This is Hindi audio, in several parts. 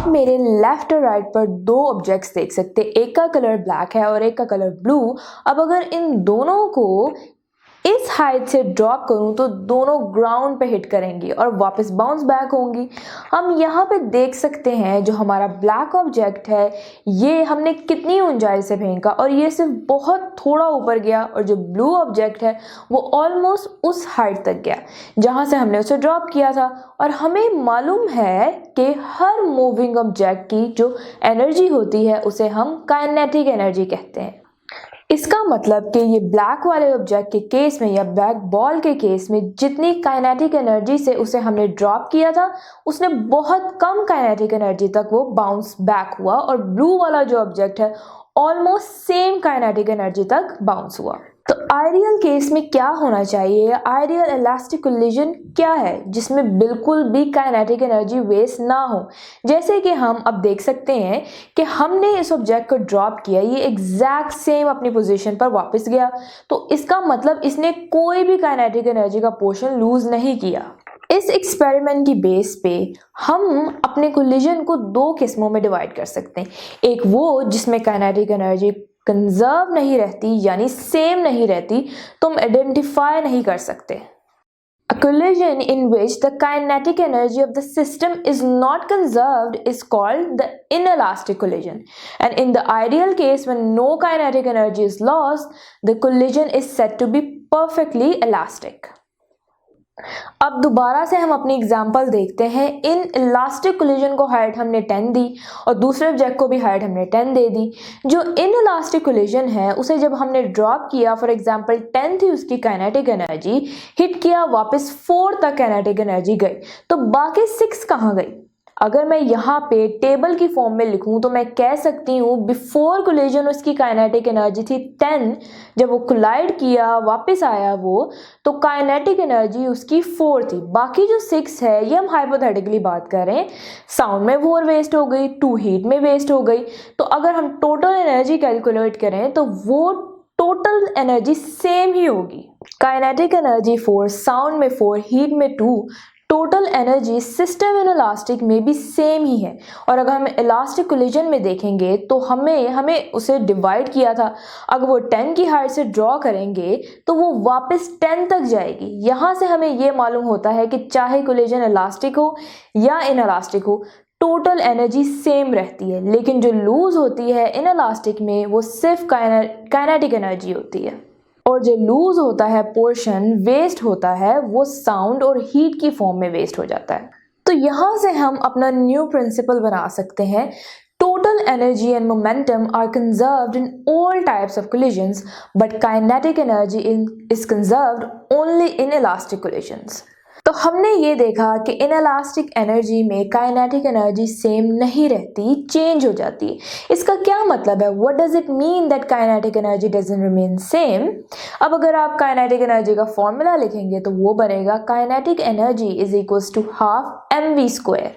आप मेरे लेफ्ट और राइट पर दो ऑब्जेक्ट्स देख सकते हैं, एक का कलर ब्लैक है और एक का कलर ब्लू। अब अगर इन दोनों को इस हाइट से ड्रॉप करूं तो दोनों ग्राउंड पे हिट करेंगी और वापस बाउंस बैक होंगी। हम यहाँ पे देख सकते हैं जो हमारा ब्लैक ऑब्जेक्ट है ये हमने कितनी ऊंचाई से फेंका और ये सिर्फ बहुत थोड़ा ऊपर गया, और जो ब्लू ऑब्जेक्ट है वो ऑलमोस्ट उस हाइट तक गया जहाँ से हमने उसे ड्रॉप किया था। और हमें मालूम है कि हर मूविंग ऑब्जेक्ट की जो एनर्जी होती है उसे हम काइनेटिक एनर्जी कहते हैं। इसका मतलब कि ये ब्लैक वाले ऑब्जेक्ट के केस में या ब्लैक बॉल के केस में जितनी काइनेटिक एनर्जी से उसे हमने ड्रॉप किया था उसने बहुत कम काइनेटिक एनर्जी तक वो बाउंस बैक हुआ, और ब्लू वाला जो ऑब्जेक्ट है ऑलमोस्ट सेम काइनेटिक एनर्जी तक बाउंस हुआ। तो आइडियल केस में क्या होना चाहिए? आइडियल इलास्टिक कोलिजन क्या है जिसमें बिल्कुल भी काइनेटिक एनर्जी वेस्ट ना हो। जैसे कि हम अब देख सकते हैं कि हमने इस ऑब्जेक्ट को ड्रॉप किया, ये एग्जैक्ट सेम अपनी पोजीशन पर वापस गया, तो इसका मतलब इसने कोई भी काइनेटिक एनर्जी का पोर्शन लूज नहीं किया। इस एक्सपेरिमेंट की बेस पे हम अपने कोलिजन को दो किस्मों में डिवाइड कर सकते हैं। एक वो जिसमें काइनेटिक एनर्जी कंजर्व नहीं रहती यानी सेम नहीं रहती, तुम आइडेंटिफाई नहीं कर सकते। A collision in which the kinetic energy of the system is not conserved is called the inelastic collision. And in the ideal case, when no kinetic energy is lost, the collision is said to be perfectly elastic. अब दोबारा से हम अपनी एग्जांपल देखते हैं। इन इलास्टिक कोलिजन को हाइट हमने 10 दी और दूसरे ऑब्जेक्ट को भी हाइट हमने 10 दे दी। जो इन इलास्टिक कोलिजन है उसे जब हमने ड्रॉप किया, फॉर एग्जांपल 10 थी उसकी काइनेटिक एनर्जी, हिट किया वापस 4 तक काइनेटिक एनर्जी गई, तो बाकी 6 कहाँ गई? अगर मैं यहाँ पे टेबल की फॉर्म में लिखूं तो मैं कह सकती हूँ बिफोर कोलिजन उसकी काइनेटिक एनर्जी थी 10, जब वो कोलाइड किया वापस आया वो, तो काइनेटिक एनर्जी उसकी 4 थी। बाकी जो 6 है ये हम हाइपोथेटिकली बात कर रहे हैं, साउंड में 4 वेस्ट हो गई, 2 हीट में वेस्ट हो गई। तो अगर हम टोटल एनर्जी कैलकुलेट करें तो वो टोटल एनर्जी सेम ही होगी। काइनेटिक एनर्जी 4, साउंड में 4, हीट में 2, total energy system in elastic में भी सेम ही है। और अगर हम इलास्टिक कोलिजन में देखेंगे तो हमें उसे डिवाइड किया था। अगर वो 10 की हाइट से ड्रॉ करेंगे तो वो वापस 10 तक जाएगी। यहाँ से हमें ये मालूम होता है कि चाहे कोलिजन इलास्टिक हो या इन इलास्टिक हो, टोटल एनर्जी सेम रहती है, लेकिन जो लूज होती है इन इलास्टिक में वो सिर्फ काइनेटिक एनर्जी होती है, और जो लूज होता है पोर्शन वेस्ट होता है वो साउंड और हीट की फॉर्म में वेस्ट हो जाता है। तो यहाँ से हम अपना न्यू प्रिंसिपल बना सकते हैं। Total energy and momentum are conserved in all types of collisions, but kinetic energy is conserved only in elastic collisions. तो हमने ये देखा कि इनइलास्टिक एनर्जी में काइनेटिक एनर्जी सेम नहीं रहती, चेंज हो जाती है। इसका क्या मतलब है? What does it mean that kinetic energy doesn't remain same? अब अगर आप काइनेटिक एनर्जी का फॉर्मूला लिखेंगे तो वो बनेगा kinetic energy is equals to half mv²।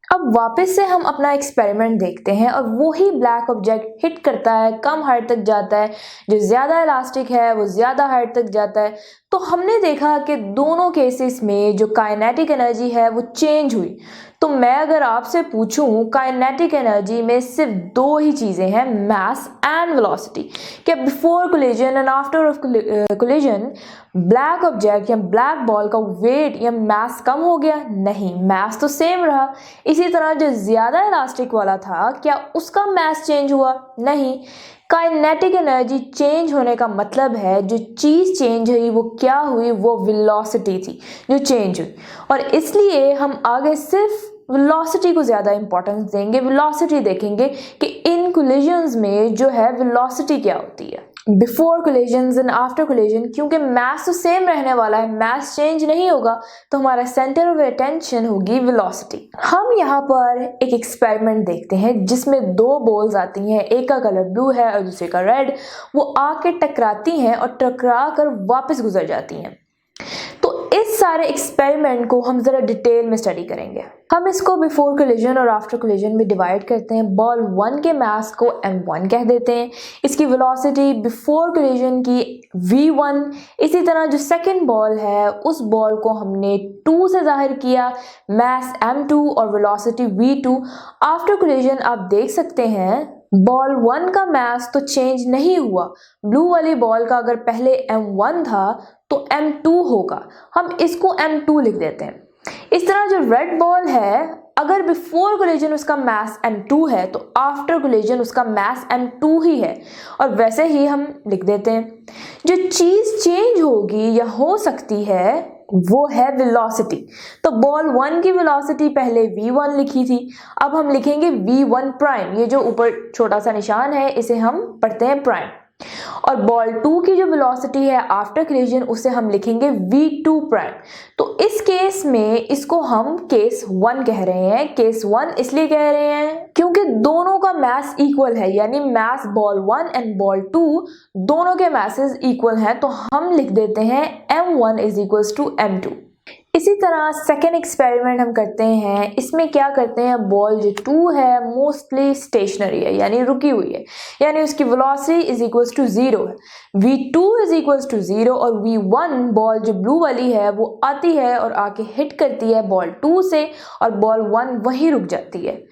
अब वापस से हम अपना एक्सपेरिमेंट देखते हैं और वही ब्लैक ऑब्जेक्ट हिट करता है, कम हाइट तक जाता है, जो ज़्यादा इलास्टिक है वो ज़्यादा हाइट तक जाता है। तो हमने देखा कि दोनों केसेस में जो काइनेटिक एनर्जी है वो चेंज हुई। तो मैं अगर आपसे पूछूं काइनेटिक एनर्जी में सिर्फ दो ही चीज़ें हैं, मास एंड वेलोसिटी, क्या before collision and after collision black object या ब्लैक बॉल का वेट या मास कम हो गया? नहीं, मास तो सेम रहा। इसी तरह जो ज़्यादा इलास्टिक वाला था क्या उसका मास चेंज हुआ? नहीं। काइनेटिक एनर्जी चेंज होने का मतलब है जो चीज़ चेंज हुई वो क्या हुई? वो वेलोसिटी थी जो चेंज हुई, और इसलिए हम आगे सिर्फ वेलोसिटी को ज़्यादा इंपॉर्टेंस देंगे। वेलोसिटी देखेंगे कि इन कोलिजन्स में जो है वेलोसिटी क्या होती है before collisions and after collision. क्योंकि मास तो सेम रहने वाला है, मास चेंज नहीं होगा, तो हमारा सेंटर ऑफ अटेंशन होगी वेलोसिटी। हम यहाँ पर एक एक्सपेरिमेंट देखते हैं जिसमें दो बॉल्स आती हैं, एक का कलर ब्लू है और दूसरे का रेड। वो आके टकराती हैं और टकरा कर वापस गुजर जाती हैं। तो इस सारे एक्सपेरिमेंट को हम जरा डिटेल में स्टडी करेंगे। हम इसको बिफोर कोलिजन और आफ्टर कोलिजन में डिवाइड करते हैं। बॉल 1 के मास को m1 कह देते हैं, इसकी वेलोसिटी बिफोर कोलिजन की v1। इसी तरह जो सेकंड बॉल है उस बॉल को हमने 2 से जाहिर किया, मास m2 और वेलोसिटी v2। आफ्टर कोलिजन आप देख सकते हैं बॉल 1 का मास तो चेंज नहीं हुआ, ब्लू वाली बॉल का अगर पहले m1 था तो m2 होगा, हम इसको m2 लिख देते हैं। इस तरह जो रेड बॉल है अगर बिफोर कोलिजन उसका मास m2 है तो आफ्टर कोलिजन उसका मास m2 ही है, और वैसे ही हम लिख देते हैं। जो चीज़ चेंज होगी या हो सकती है वो है वेलोसिटी। तो बॉल 1 की वेलोसिटी पहले v1 लिखी थी, अब हम लिखेंगे v1 प्राइम। ये जो ऊपर छोटा सा निशान है इसे हम पढ़ते हैं प्राइम। और बॉल 2 की जो वेलोसिटी है आफ्टर कोलिजन उसे हम लिखेंगे v2 प्राइम। तो इस केस में इसको हम केस 1 कह रहे हैं। केस 1 इसलिए कह रहे हैं क्योंकि दोनों का मास इक्वल है, यानी मास बॉल 1 एंड बॉल 2 दोनों के मासेस इक्वल हैं, तो हम लिख देते हैं m1 is equals to m2। इसी तरह सेकेंड एक्सपेरिमेंट हम करते हैं। इसमें क्या करते हैं, बॉल जो 2 है मोस्टली स्टेशनरी है यानी रुकी हुई है, यानी उसकी वेलोसिटी इज इक्वल्स टू 0 है। v2 इज इक्वल्स टू 0 और v1 बॉल जो ब्लू वाली है वो आती है और आके हिट करती है बॉल 2 से, और बॉल 1 वहीं रुक जाती है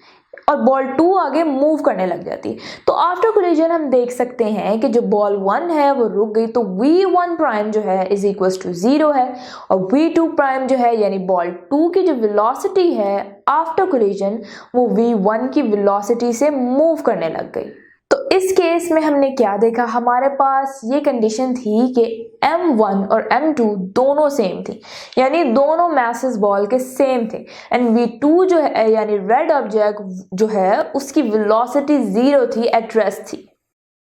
और बॉल 2 आगे मूव करने लग जाती है। तो आफ्टर कोलिजन हम देख सकते हैं कि जो बॉल 1 है वो रुक गई, तो v1 प्राइम जो है इज इक्वल्स टू 0 है, और v2 प्राइम जो है यानी बॉल 2 की जो वेलोसिटी है आफ्टर कोलिजन वो v1 की वेलोसिटी से मूव करने लग गई। तो इस केस में हमने क्या देखा, हमारे पास ये कंडीशन थी कि m1 और m2 दोनों सेम थी, यानी दोनों मैसेस बॉल के सेम थे, एंड v2 जो है यानी रेड ऑब्जेक्ट जो है उसकी वेलोसिटी 0 थी, एट रेस्ट थी।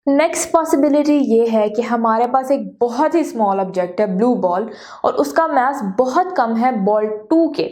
नेक्स्ट पॉसिबिलिटी ये है कि हमारे पास एक बहुत ही स्मॉल ऑब्जेक्ट है ब्लू बॉल और उसका मास बहुत कम है बॉल 2 के।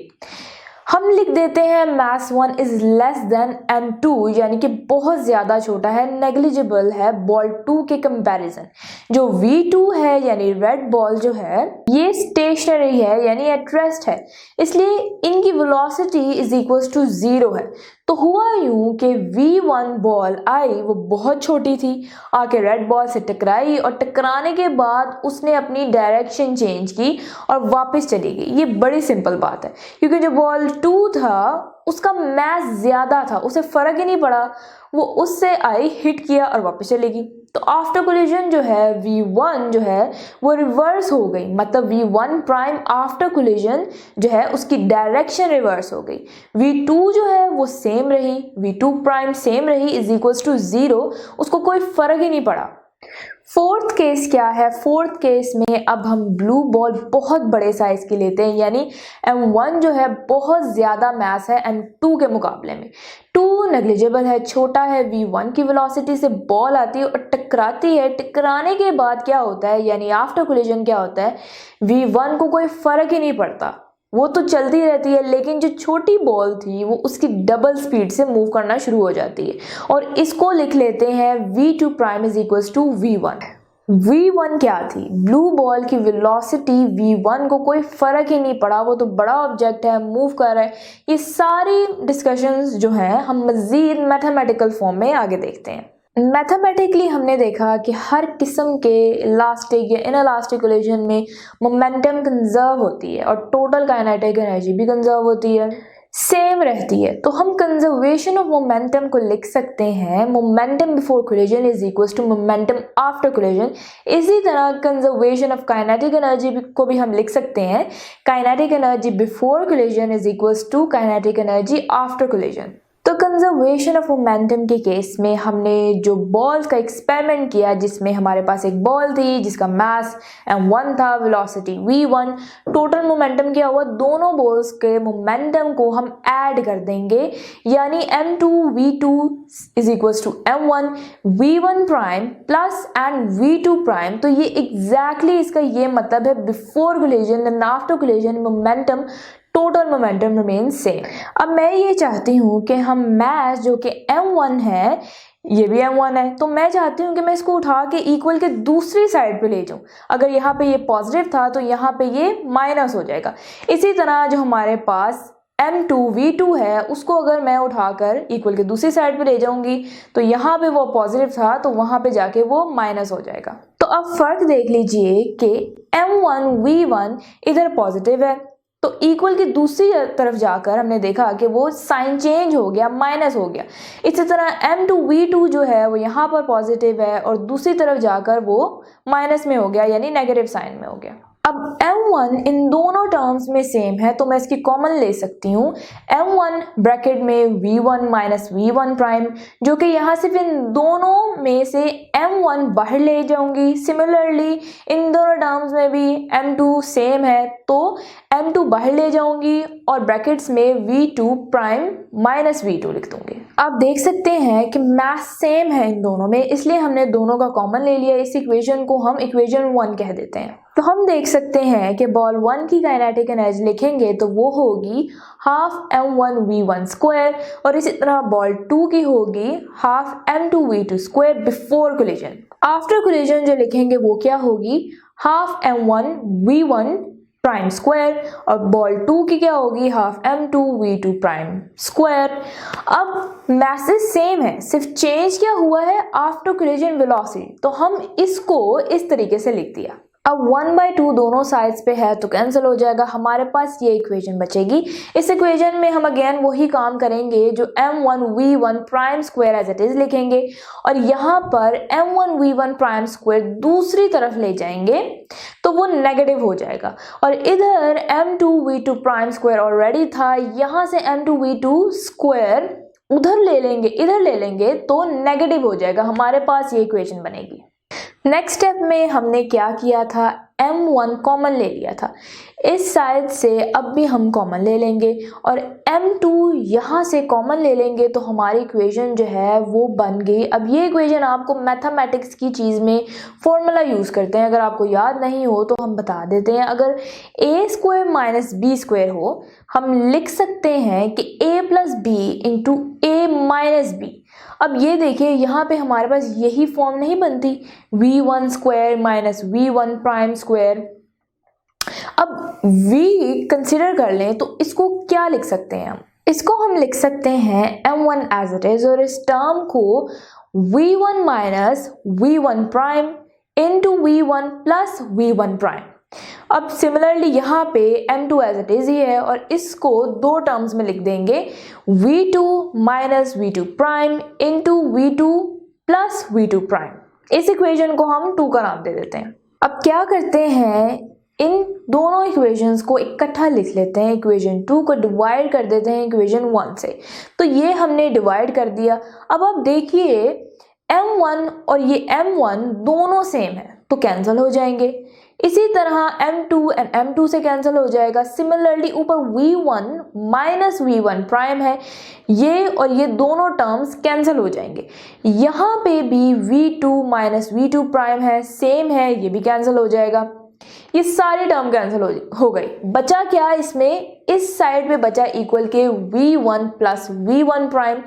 हम लिख देते हैं मास 1 इज लेस देन m2, यानी कि बहुत ज़्यादा छोटा है, नेग्लिजिबल है बॉल 2 के कंपैरिजन। जो v2 है यानी रेड बॉल जो है ये स्टेशनरी है यानी एट रेस्ट है, इसलिए इनकी वेलोसिटी इज इक्वल्स टू 0 है। तो हुआ यूं कि v1 बॉल आई वो बहुत छोटी थी, आके रेड बॉल से टकराई और टकराने के बाद उसने अपनी डायरेक्शन चेंज की और वापस चली गई। ये बड़ी सिंपल बात है क्योंकि जो बॉल 2 था उसका मास ज़्यादा था, उसे फ़र्क ही नहीं पड़ा, वो उससे आई हिट किया और वापस चली गई। तो आफ्टर कोलिजन जो है v1 जो है वो रिवर्स हो गई, मतलब v1 प्राइम आफ्टर कोलिजन जो है उसकी डायरेक्शन रिवर्स हो गई। v2 जो है वो सेम रही, v2 प्राइम सेम रही इज इक्वल्स टू 0, उसको कोई फर्क ही नहीं पड़ा। फोर्थ केस क्या है, फोर्थ केस में अब हम ब्लू बॉल बहुत बड़े साइज की लेते हैं, यानी m1 जो है बहुत ज़्यादा मास है m2 के मुकाबले में। 2 नेग्लिजिबल है, छोटा है, v1 की वेलोसिटी से बॉल आती है और टकराती है। टकराने के बाद क्या होता है यानी आफ्टर कोलिजन क्या होता है, v1 को कोई फ़र्क ही नहीं पड़ता, वो तो चलती रहती है, लेकिन जो छोटी बॉल थी वो उसकी डबल स्पीड से मूव करना शुरू हो जाती है, और इसको लिख लेते हैं v2 prime is equals to v1। v1 क्या थी, ब्लू बॉल की वेलोसिटी v1 को कोई फर्क ही नहीं पड़ा, वो तो बड़ा ऑब्जेक्ट है, मूव कर रहा है। ये सारी डिस्कशंस जो हैं हम मज़ीद मैथमेटिकल फॉर्म में आगे देखते हैं। मैथमेटिकली हमने देखा कि हर किस्म के इलास्टिक या इनइलास्टिक कोलिजन में मोमेंटम कंजर्व होती है और टोटल काइनेटिक एनर्जी भी कंजर्व होती है, सेम रहती है। तो हम कंजर्वेशन ऑफ मोमेंटम को लिख सकते हैं, momentum before collision is equals to momentum after collision. इसी तरह कंजर्वेशन ऑफ काइनेटिक एनर्जी को भी हम लिख सकते हैं, kinetic energy before collision is equals to kinetic energy after collision. तो कंजर्वेशन ऑफ मोमेंटम के केस में हमने जो बॉल्स का एक्सपेरिमेंट किया जिसमें हमारे पास एक बॉल थी जिसका मास m1 था, वेलोसिटी v1, टोटल मोमेंटम क्या हुआ, दोनों बॉल्स के मोमेंटम को हम ऐड कर देंगे, यानी m2 v2 is equals to m1 v1 prime plus and v2 prime. तो ये एग्जैक्टली इसका ये मतलब है, before collision and after collision momentum total momentum remain same. अब मैं ये चाहती हूँ कि हम मास जो कि m1 है ये भी m1 है, तो मैं चाहती हूँ कि मैं इसको उठा के इक्वल के दूसरी साइड पे ले जाऊँ। अगर यहाँ पे ये पॉजिटिव था तो यहाँ पे ये माइनस हो जाएगा। इसी तरह जो हमारे पास m2 v2 है उसको अगर मैं उठाकर इक्वल के दूसरी साइड पे ले जाऊंगी तो यहाँ पे वो पॉजिटिव था तो वहाँ पे जाके वो माइनस हो जाएगा। तो अब फर्क देख लीजिए कि m1 v1 इधर पॉजिटिव है तो इक्वल की दूसरी तरफ जाकर हमने देखा कि वो साइन चेंज हो गया, माइनस हो गया। इसी तरह m2 v2 जो है वो यहाँ पर पॉजिटिव है और दूसरी तरफ जाकर वो माइनस में हो गया, यानी नेगेटिव साइन में हो गया। अब m1 इन दोनों टर्म्स में सेम है तो मैं इसकी कॉमन ले सकती हूँ। m1 ब्रैकेट में v1 माइनस v1 प्राइम, जो कि यहाँ सिर्फ इन दोनों में से m1 बाहर ले जाऊंगी। सिमिलरली इन दोनों टर्म्स में भी m2 सेम है तो m2 बाहर ले जाऊंगी और ब्रैकेट्स में v2 प्राइम माइनस v2 लिख दूंगी। आप देख सकते हैं कि मैथ सेम है इन दोनों में, इसलिए हमने दोनों का कॉमन ले लिया। इस इक्वेशन को हम इक्वेशन 1 कह देते हैं। तो हम देख सकते हैं कि बॉल 1 की काइनेटिक एनर्जी लिखेंगे तो वो होगी हाफ m1 v1 स्क्वायर और इसी तरह बॉल 2 की होगी half m2 v2 square before collision. After collision जो लिखेंगे वो क्या होगी half m1 v1 prime square और बॉल 2 की क्या होगी half m2 v2 prime square. अब मैसेज सेम है, सिर्फ चेंज क्या हुआ है आफ्टर कोलिजन वेलोसिटी, तो हम इसको इस तरीके से लिख दिया। अब 1/2 दोनों साइड्स पे है तो कैंसिल हो जाएगा, हमारे पास ये इक्वेशन बचेगी। इस इक्वेशन में हम अगेन वही काम करेंगे जो m1 v1 prime square as it is लिखेंगे और यहाँ पर m1 v1 प्राइम स्क्वायर दूसरी तरफ ले जाएंगे तो वो नेगेटिव हो जाएगा और इधर m2 v2 prime square already था, यहाँ से m2 v2 स्क्वायर उधर ले लेंगे, इधर ले लेंगे तो नेगेटिव हो जाएगा। हमारे पास ये इक्वेशन बनेगी। नेक्स्ट स्टेप में हमने क्या किया था, m1 कॉमन ले लिया था। इस साइड से अब भी हम कॉमन ले लेंगे और m2 यहाँ से कॉमन ले लेंगे तो हमारी इक्वेशन जो है वो बन गई। अब ये इक्वेशन आपको मैथमेटिक्स की चीज़ में फॉर्मूला यूज़ करते हैं, अगर आपको याद नहीं हो तो हम बता देते हैं। अगर a square minus B square हो हम लिख सकते हैं कि a plus B into a minus B. अब ये देखिए यहाँ पे हमारे पास यही फॉर्म नहीं बनती v1 square minus v1 prime square. अब v कंसिडर कर लें तो इसको क्या लिख सकते हैं हम, इसको हम लिख सकते हैं m1 एज इट इज और इस टर्म को v1 minus v1 prime into v1 plus v1 prime. अब सिमिलरली यहाँ पे m2 as it is he है और इसको दो टर्म्स में लिख देंगे v2 minus v2 prime into v2 plus v2 prime. इस इक्वेशन को हम 2 का नाम दे देते हैं। अब क्या करते हैं, इन दोनों इक्वेशंस को इकट्ठा लिख लेते हैं। इक्वेशन 2 को डिवाइड कर देते हैं इक्वेशन 1 से, तो ये हमने डिवाइड कर दिया। अब आप देखिए m1 और ये m1 दोनों सेम है तो कैंसिल हो जाएंगे। इसी तरह m2 एंड m2 से कैंसिल हो जाएगा। सिमिलरली ऊपर v1 माइनस v1 प्राइम है, ये और ये दोनों टर्म्स कैंसिल हो जाएंगे। यहाँ पे भी v2 माइनस v2 प्राइम है, सेम है, ये भी कैंसिल हो जाएगा। ये सारे टर्म कैंसिल हो गई। बचा क्या इसमें, इस साइड पे बचा इक्वल के v1 प्लस v1 प्राइम,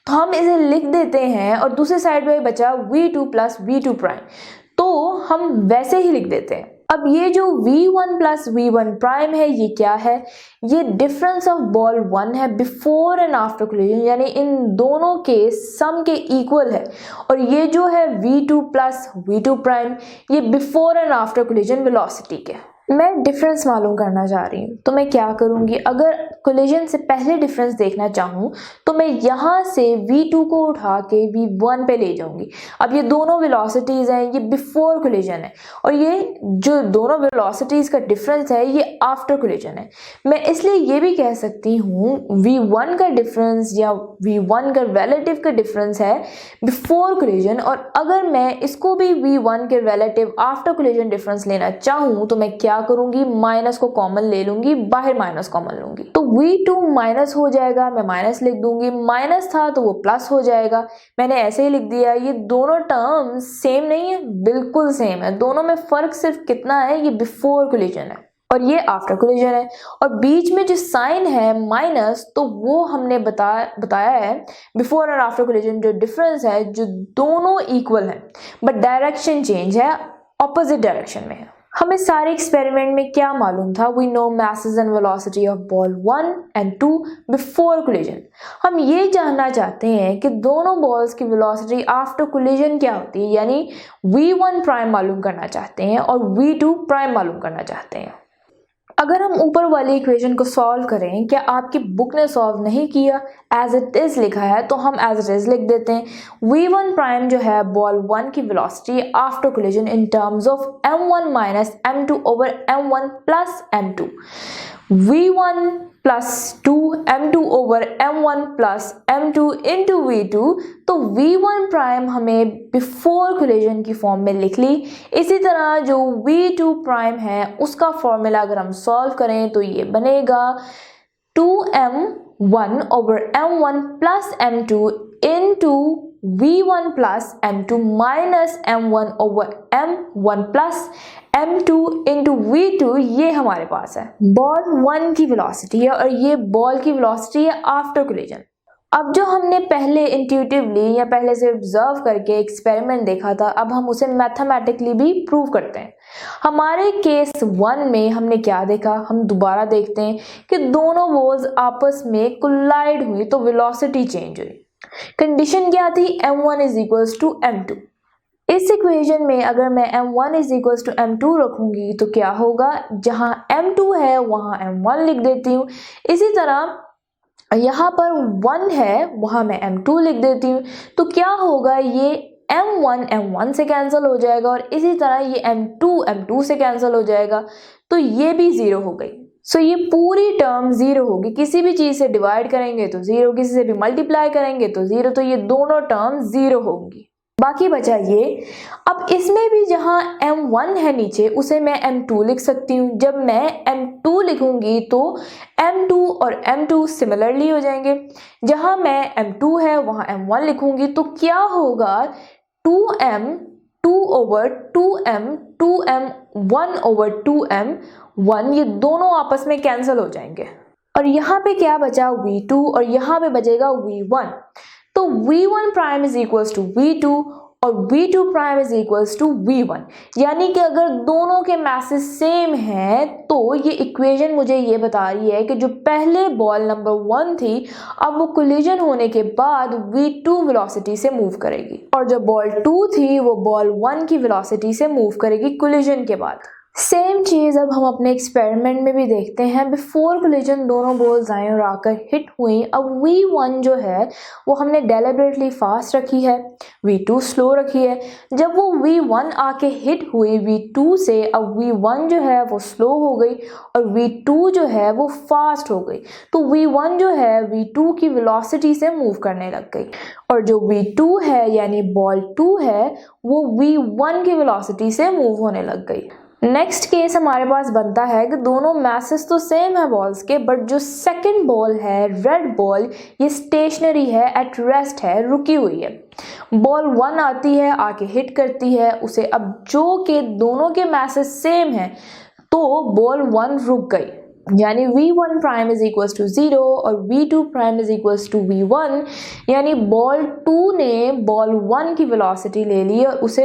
तो हम इसे लिख देते हैं और दूसरे साइड पे बचा v2 प्लस v2 प्राइम, तो हम वैसे ही लिख देते हैं। अब ये जो v1 प्लस v1 प्राइम है ये क्या है, ये डिफरेंस ऑफ बॉल 1 है बिफोर एंड आफ्टर कोलिजन, यानी इन दोनों के सम के इक्वल है। और ये जो है v2 प्लस v2 प्राइम ये before and after collision velocity के। मैं डिफरेंस मालूम करना चाह रही हूँ तो मैं क्या करूँगी, अगर कोलिजन से पहले डिफरेंस देखना चाहूँ तो मैं यहाँ से v2 को उठा के v1 पे ले जाऊँगी। अब ये दोनों वेलोसिटीज़ हैं, ये बिफोर कोलिजन है और ये जो दोनों वेलोसिटीज़ का डिफरेंस है ये आफ्टर कोलिजन है। मैं इसलिए ये भी कह सकती हूँ v1 का डिफरेंस या v1 का रिलेटिव का डिफरेंस है बिफोर कोलिजन, और अगर मैं इसको भी v1 के रिलेटिव आफ्टर कोलिजन डिफरेंस लेना चाहूँ तो मैं क्या करूंगी, माइनस को कॉमन ले लूंगी, बाहर माइनस कॉमन लूंगी तो v2 माइनस हो जाएगा, मैं माइनस लिख दूंगी, माइनस था तो वो प्लस हो जाएगा, मैंने ऐसे ही लिख दिया। ये दोनों टर्म्स सेम नहीं है, बिल्कुल सेम है, दोनों में फर्क सिर्फ कितना है, ये बिफोर कोलिजन है। और ये आफ्टर कोलिजन है। और बीच में जो साइन है माइनस, तो वो हमने बताया है बिफोर और आफ्टर कोलिजन जो डिफरेंस है, जो दोनों इक्वल है बट डायरेक्शन चेंज है, ऑपोजिट डायरेक्शन में है। हमें सारे एक्सपेरिमेंट में क्या मालूम था? We know masses and velocity of ball 1 and 2 before collision. हम ये जानना चाहते हैं कि दोनों बॉल्स की वेलोसिटी आफ्टर कोलिजन क्या होती है, यानी v1 प्राइम मालूम करना चाहते हैं और v2 प्राइम मालूम करना चाहते हैं। अगर हम ऊपर वाली इक्वेशन को सॉल्व करें, क्या आपकी बुक ने सॉल्व नहीं किया, एज इट इज लिखा है, तो हम एज इट इज लिख देते हैं। v1 प्राइम जो है बॉल 1 की velocity after collision in terms of m1 minus m2 over m1 plus m2, v1 plus 2 m2 over m1 plus m2 into v2। तो v1 प्राइम हमें बिफोर कोलिजन की फॉर्म में लिख ली। इसी तरह जो v2 प्राइम है उसका फॉर्मूला अगर हम सॉल्व करें तो ये बनेगा 2m1 over m1 plus m2 into v1 plus m2 minus m1 over m1 plus m2 into v2। ये हमारे पास है बॉल 1 की वेलोसिटी है और ये बॉल की वेलोसिटी है आफ्टर कोलिजन। अब जो हमने पहले इंट्यूटिवली या पहले से ऑब्जर्व करके एक्सपेरिमेंट देखा था, अब हम उसे मैथमेटिकली भी प्रूव करते हैं। हमारे केस 1 में हमने क्या देखा, हम दोबारा देखते हैं कि दोनों बॉल्स आपस में कोलाइड हुई तो वेलोसिटी चेंज हुई। कंडीशन क्या थी? m1 is equals to m2। इस इक्वेशन में अगर मैं m1 is equals to m2 रखूंगी तो क्या होगा, जहां m2 है वहां m1 लिख देती हूँ। इसी तरह यहाँ पर 1 है वहां मैं m2 लिख देती हूँ। तो क्या होगा, ये m1 से कैंसिल हो जाएगा और इसी तरह ये m2 से कैंसिल हो जाएगा, तो ये भी 0 हो गई। सो ये पूरी टर्म 0 होगी। किसी भी चीज से डिवाइड करेंगे तो 0, किसी से भी मल्टीप्लाई करेंगे तो 0, तो ये दोनों टर्म 0 होंगी। बाकी बचा ये। अब इसमें भी जहां m1 है नीचे उसे मैं m2 लिख सकती हूँ। जब मैं m2 लिखूंगी तो m2 और m2 सिमिलरली हो जाएंगे। जहां मैं m2 है वहां m1 लिखूंगी तो क्या होगा, 2m 2 over 2m 2m 1 over 2m 1, ये दोनों आपस में कैंसिल हो जाएंगे। और यहाँ पे क्या बचा, v2 और यहाँ पे बचेगा v1। तो v1 prime is equals to v2 और v2 prime is equals to v1, यानी कि अगर दोनों के मैसेज सेम हैं तो ये इक्वेशन मुझे ये बता रही है कि जो पहले बॉल नंबर 1 थी अब वो कोलिजन होने के बाद v2 वेलोसिटी से मूव करेगी और जो बॉल 2 थी वो बॉल 1 की वेलोसिटी से मूव करेगी कोलिजन के बाद। सेम चीज़ अब हम अपने एक्सपेरिमेंट में भी देखते हैं। बिफोर कोलिजन दोनों बॉल्स आए और आकर हिट हुई। अब v1 जो है वो हमने डेलिबरेटली फास्ट रखी है, v2 स्लो रखी है। जब वो v1 आके हिट हुई v2 से, अब v1 जो है वो स्लो हो गई और v2 जो है वो फास्ट हो गई। तो v1 जो है v2 की वेलोसिटी से मूव करने लग गई और जो v2 है यानी बॉल 2 है वो v1 की वेलोसिटी से मूव होने लग गई। नेक्स्ट केस हमारे पास बनता है कि दोनों मैसेज तो सेम है बॉल्स के, बट जो सेकंड बॉल है रेड बॉल, ये स्टेशनरी है, एट रेस्ट है, रुकी हुई है। बॉल 1 आती है, आके हिट करती है उसे। अब जो के दोनों के मैसेज सेम है तो बॉल 1 रुक गई, यानी v1 prime is equals to 0 और v2 prime is equals to v1, यानी बॉल 2 ने बॉल 1 की वेलोसिटी ले ली और उस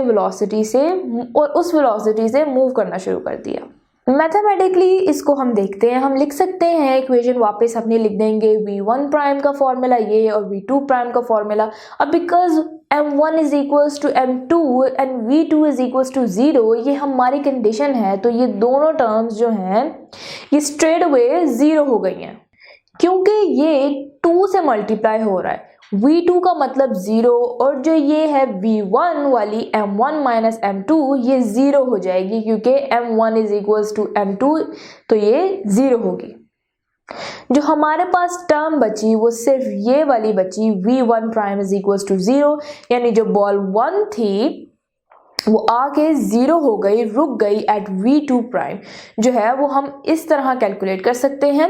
वेलोसिटी से मूव करना शुरू कर दिया। मैथमेटिकली इसको हम देखते हैं, हम लिख सकते हैं इक्वेशन वापस अपने लिख देंगे v1 प्राइम का फॉर्मूला ये और v2 प्राइम का फॉर्मूला। अब because m1 is equals to m2 and v2 is equals to 0, ये हमारी कंडीशन है, तो ये दोनों टर्म्स जो हैं ये स्ट्रेट अवे 0 हो गई हैं क्योंकि ये 2 से मल्टीप्लाई हो रहा है। v2 का मतलब 0 और जो ये है v1 वाली m1 माइनस m2 ये 0 हो जाएगी क्योंकि m1 is equals to m2, तो ये 0 होगी। जो हमारे पास टर्म बची वो सिर्फ ये वाली बची, v1 prime is equals to 0, यानी जो बॉल 1 थी वो आके 0 हो गई, रुक गई एट v2 प्राइम जो है वो हम इस तरह कैलकुलेट कर सकते हैं।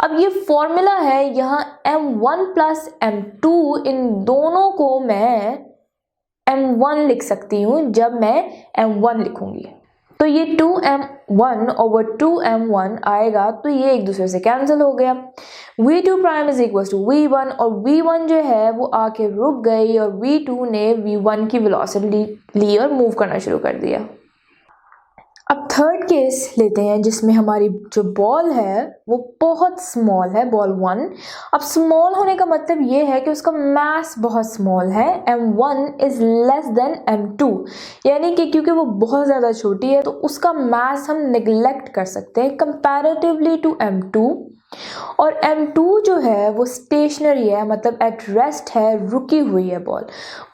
अब ये फॉर्मूला है, यहाँ m1 प्लस m2 इन दोनों को मैं m1 लिख सकती हूँ जब मैं m1 लिखूंगी। तो ये 2m1 ओवर 2m1 आएगा, तो ये एक दूसरे से कैंसिल हो गया। v2 prime is equal to v1, और v1 जो है वो आके रुक गई और v2 ने v1 की वेलोसिटी ली और मूव करना शुरू कर दिया। अब थर्ड केस लेते हैं जिसमें हमारी जो बॉल है वो बहुत स्मॉल है, बॉल 1। अब स्मॉल होने का मतलब ये है कि उसका मास बहुत स्मॉल है, m1 is less than m2, यानी कि क्योंकि वो बहुत ज़्यादा छोटी है तो उसका मास हम निगलेक्ट कर सकते हैं कंपैरेटिवली टू m2। और m2 जो है वो स्टेशनरी है, मतलब एट रेस्ट है, रुकी हुई है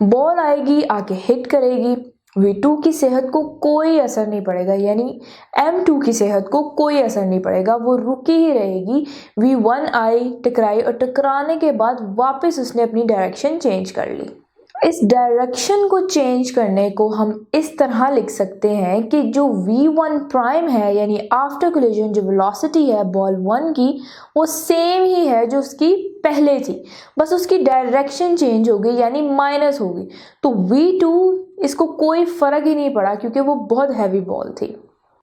बॉल आएगी आके हिट करेगी, v2 की सेहत को कोई असर नहीं पड़ेगा, यानी m2 की सेहत को कोई असर नहीं पड़ेगा, वो रुकी ही रहेगी। v1 आई, टकराई, और टकराने के बाद वापस उसने अपनी डायरेक्शन चेंज कर ली। इस डायरेक्शन को चेंज करने को हम इस तरह लिख सकते हैं कि जो v1 प्राइम है, यानी आफ्टर कोलिजन जो वेलोसिटी है बॉल 1 की, वो सेम ही है जो उसकी पहले थी, बस उसकी डायरेक्शन चेंज हो गई, यानी माइनस हो गई। तो v2 इसको कोई फ़र्क ही नहीं पड़ा क्योंकि वो बहुत हैवी बॉल थी।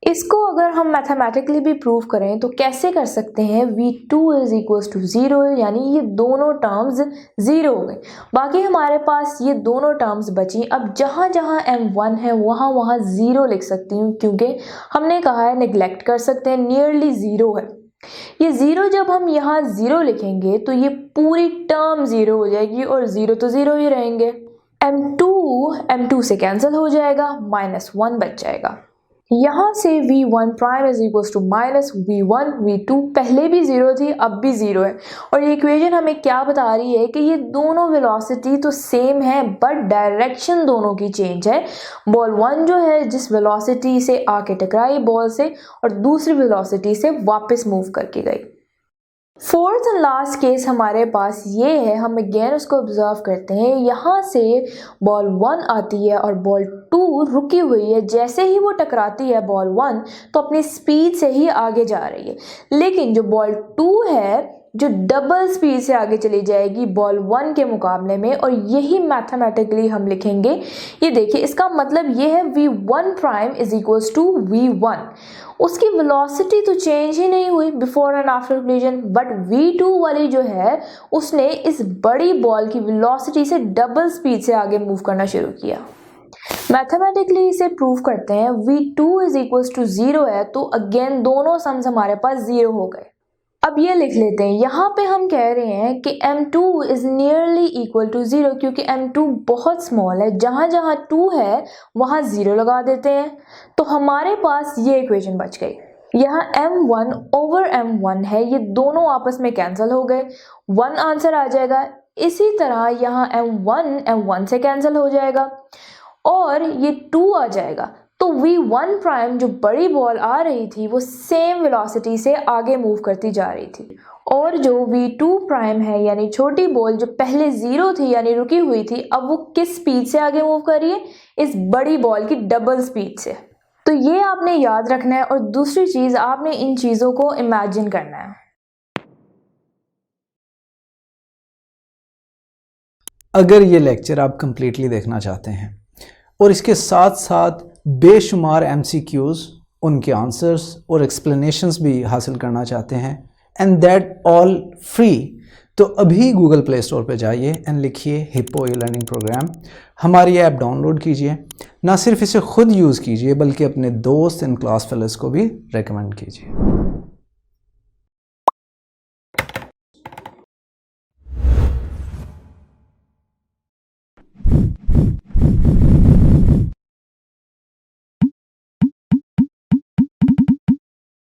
इसको अगर हम मैथमेटिकली भी प्रूव करें तो कैसे कर सकते हैं, v2 इज इक्वल्स टू 0, यानी ये दोनों टर्म्स 0 हो गए, बाकी हमारे पास ये दोनों टर्म्स बची। अब जहाँ जहाँ m1 है वहाँ वहाँ 0 लिख सकती हूँ, क्योंकि हमने कहा है निगलेक्ट कर सकते हैं, नियरली 0 है। ये 0 जब हम यहाँ 0 लिखेंगे तो ये पूरी टर्म 0 हो जाएगी और 0 तो 0 ही रहेंगे। m2 से कैंसिल हो जाएगा, -1 बच जाएगा। यहाँ से v1 prime is equal to minus v1, v2 पहले भी 0 थी, अब भी 0 है। और ये इक्वेशन हमें क्या बता रही है कि ये दोनों वेलोसिटी तो सेम है बट डायरेक्शन दोनों की चेंज है। बॉल 1 जो है जिस वेलोसिटी से आके टकराई बॉल से, और दूसरी वेलोसिटी से वापस मूव करके गई। फोर्थ एंड लास्ट केस हमारे पास ये है, हम अगेन उसको ऑब्जर्व करते हैं। यहाँ से बॉल 1 आती है और बॉल 2 रुकी हुई है, जैसे ही वो टकराती है बॉल 1 तो अपनी स्पीड से ही आगे जा रही है, लेकिन जो बॉल 2 है जो डबल स्पीड से आगे चली जाएगी बॉल 1 के मुकाबले में, और यही मैथमेटिकली हम लिखेंगे। ये देखिए, इसका मतलब ये है v1 prime is equals to v1। उसकी वेलोसिटी तो चेंज ही नहीं हुई before and after collision, but v2 वाली जो है उसने इस बड़ी बॉल की वेलोसिटी से डबल स्पीड से आगे मूव करना शुरू किया। मैथमेटिकली इसे प्रूव करते हैं। v2 इज इक्वल्स टू 0 है, तो अगेन दोनों सम्स हमारे पास 0 हो गए। अब ये लिख लेते हैं, यहाँ पे हम कह रहे हैं कि m2 is nearly equal to 0, क्योंकि m2 बहुत स्मॉल है, जहाँ जहाँ 2 है वहाँ 0 लगा देते हैं, तो हमारे पास ये इक्वेशन बच गई। यहाँ m1 ओवर m1 है, ये दोनों आपस में कैंसिल हो गए, 1 आंसर आ जाएगा। इसी तरह यहाँ m1 से कैंसिल हो जाएगा और ये 2 आ जाएगा, तो v1 प्राइम जो बड़ी बॉल आ रही थी वो सेम वेलोसिटी से आगे मूव करती जा रही थी, और जो v2 प्राइम है यानी छोटी बॉल जो पहले 0 थी यानी रुकी हुई थी, अब वो किस स्पीड से आगे मूव कर रही है, इस बड़ी बॉल की डबल स्पीड से। तो ये आपने याद रखना है, और दूसरी चीज़ आपने इन चीज़ों को इमेजिन करना है। अगर ये लेक्चर आप कंप्लीटली देखना चाहते हैं और इसके साथ साथ बेशुमार MCQs, उनके आंसर्स और एक्सप्लेनेशंस भी हासिल करना चाहते हैं, एंड दैट ऑल फ्री, तो अभी गूगल प्ले स्टोर पे जाइए एंड लिखिए हिप्पो ई लर्निंग प्रोग्राम। हमारी ऐप डाउनलोड कीजिए, ना सिर्फ इसे खुद यूज़ कीजिए बल्कि अपने दोस्त एंड क्लास फेलोज़ को भी रेकमेंड कीजिए।